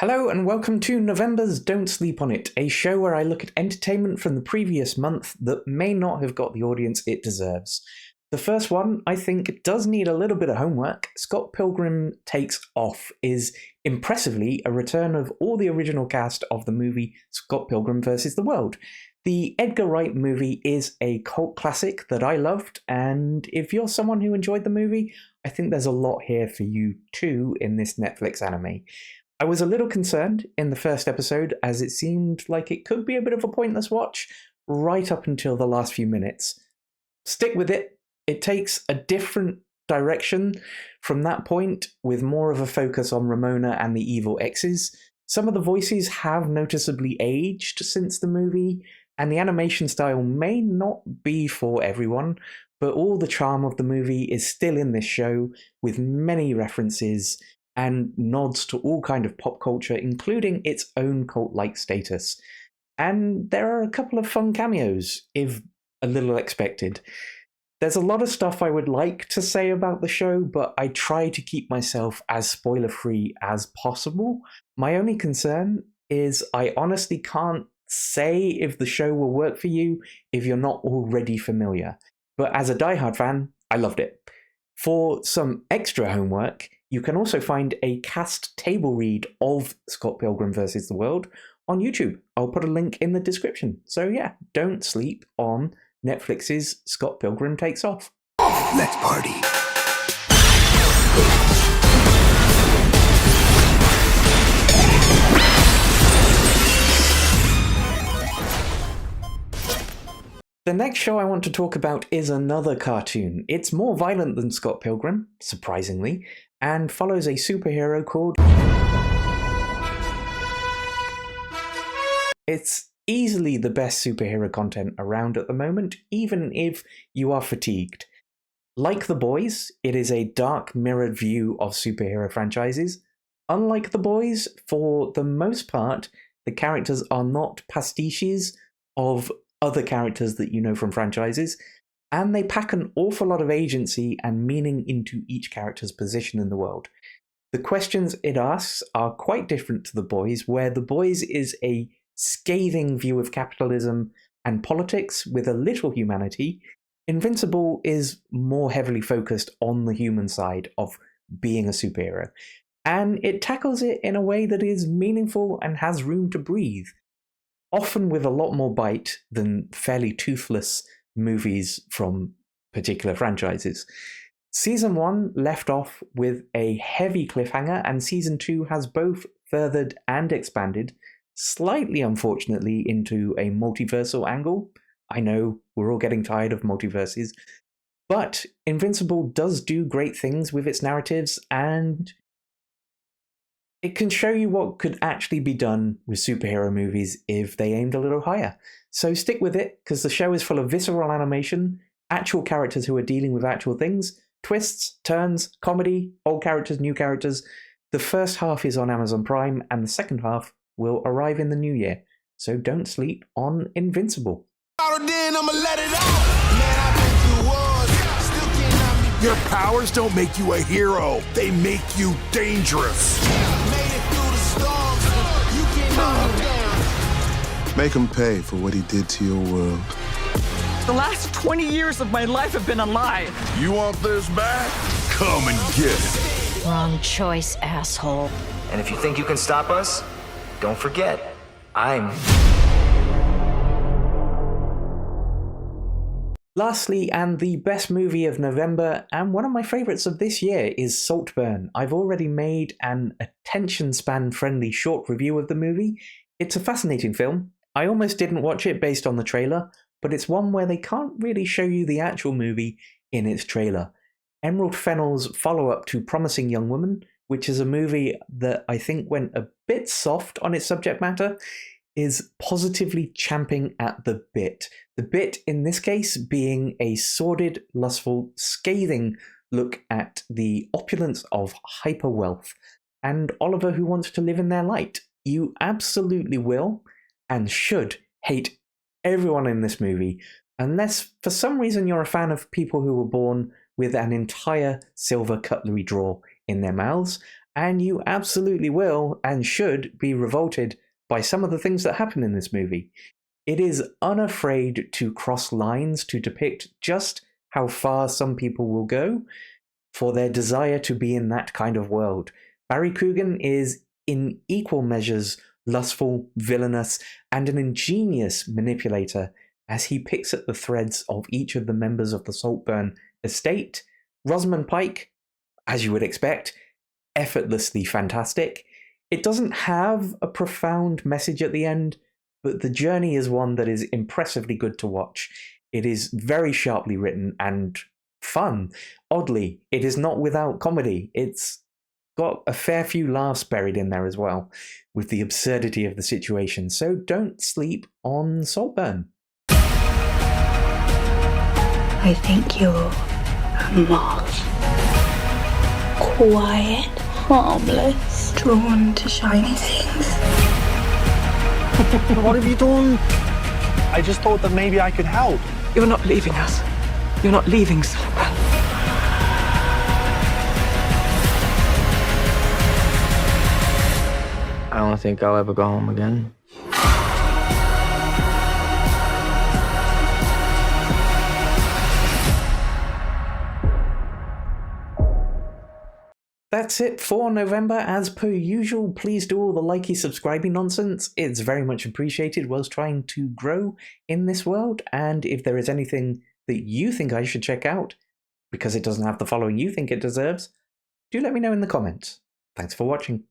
Hello and welcome to November's Don't Sleep On It, a show where I look at entertainment from the previous month that may not have got the audience it deserves. The first one, I think, does need a little bit of homework. Scott Pilgrim Takes Off is impressively a return of all the original cast of the movie Scott Pilgrim vs. the World. The Edgar Wright movie is a cult classic that I loved, and if you're someone who enjoyed the movie, I think there's a lot here for you too in this Netflix anime. I was a little concerned in the first episode as it seemed like it could be a bit of a pointless watch right up until the last few minutes. Stick with it. It takes a different direction from that point with more of a focus on Ramona and the evil exes. Some of the voices have noticeably aged since the movie, and the animation style may not be for everyone, but all the charm of the movie is still in this show with many references and nods to all kind of pop culture, including its own cult-like status. And there are a couple of fun cameos, if a little expected. There's a lot of stuff I would like to say about the show, but I try to keep myself as spoiler-free as possible. My only concern is I honestly can't say if the show will work for you if you're not already familiar. But as a diehard fan, I loved it. For some extra homework, you can also find a cast table read of Scott Pilgrim vs. the World on YouTube. I'll put a link in the description. So yeah, don't sleep on Netflix's Scott Pilgrim Takes Off. Let's party. The next show I want to talk about is another cartoon. It's more violent than Scott Pilgrim, surprisingly, and follows a superhero called... It's easily the best superhero content around at the moment, even if you are fatigued. Like The Boys, it is a dark mirrored view of superhero franchises. Unlike The Boys, for the most part, the characters are not pastiches of other characters that you know from franchises, and they pack an awful lot of agency and meaning into each character's position in the world. The questions it asks are quite different to The Boys, where The Boys is a scathing view of capitalism and politics with a little humanity. Invincible is more heavily focused on the human side of being a superhero, and it tackles it in a way that is meaningful and has room to breathe, often with a lot more bite than fairly toothless movies from particular franchises. Season 1 left off with a heavy cliffhanger, and Season 2 has both furthered and expanded, slightly unfortunately, into a multiversal angle. I know, we're all getting tired of multiverses, but Invincible does do great things with its narratives, and it can show you what could actually be done with superhero movies if they aimed a little higher. So stick with it, because the show is full of visceral animation, actual characters who are dealing with actual things, twists, turns, comedy, old characters, new characters. The first half is on Amazon Prime, and the second half will arrive in the new year. So don't sleep on Invincible. Your powers don't make you a hero. They make you dangerous. Make him pay for what he did to your world. The last 20 years of my life have been a lie. You want this back? Come and get it. Wrong choice, asshole. And if you think you can stop us, don't forget, I'm... Lastly, and the best movie of November, and one of my favourites of this year, is Saltburn. I've already made an attention span friendly short review of the movie. It's a fascinating film. I almost didn't watch it based on the trailer, but it's one where they can't really show you the actual movie in its trailer. Emerald Fennell's follow-up to Promising Young Woman, which is a movie that I think went a bit soft on its subject matter, is positively champing at the bit. The bit in this case being a sordid, lustful, scathing look at the opulence of hyper wealth and Oliver who wants to live in their light. You absolutely will and should hate everyone in this movie, unless for some reason you're a fan of people who were born with an entire silver cutlery drawer in their mouths, and you absolutely will and should be revolted by some of the things that happen in this movie. It is unafraid to cross lines to depict just how far some people will go for their desire to be in that kind of world. Barry Coogan is in equal measures lustful, villainous, and an ingenious manipulator as he picks at the threads of each of the members of the Saltburn estate. Rosamund Pike, as you would expect, effortlessly fantastic. It doesn't have a profound message at the end, but the journey is one that is impressively good to watch. It is very sharply written and fun. Oddly, it is not without comedy. It's got a fair few laughs buried in there as well, with the absurdity of the situation, so don't sleep on Saltburn. I think you're a moth. Quiet, harmless, drawn to shiny things. What have you done? I just thought that maybe I could help. You're not leaving us. You're not leaving Saltburn. I don't think I'll ever go home again. That's it for November. As per usual, please do all the likey, subscribing nonsense. It's very much appreciated whilst trying to grow in this world. And if there is anything that you think I should check out, because it doesn't have the following you think it deserves, do let me know in the comments. Thanks for watching.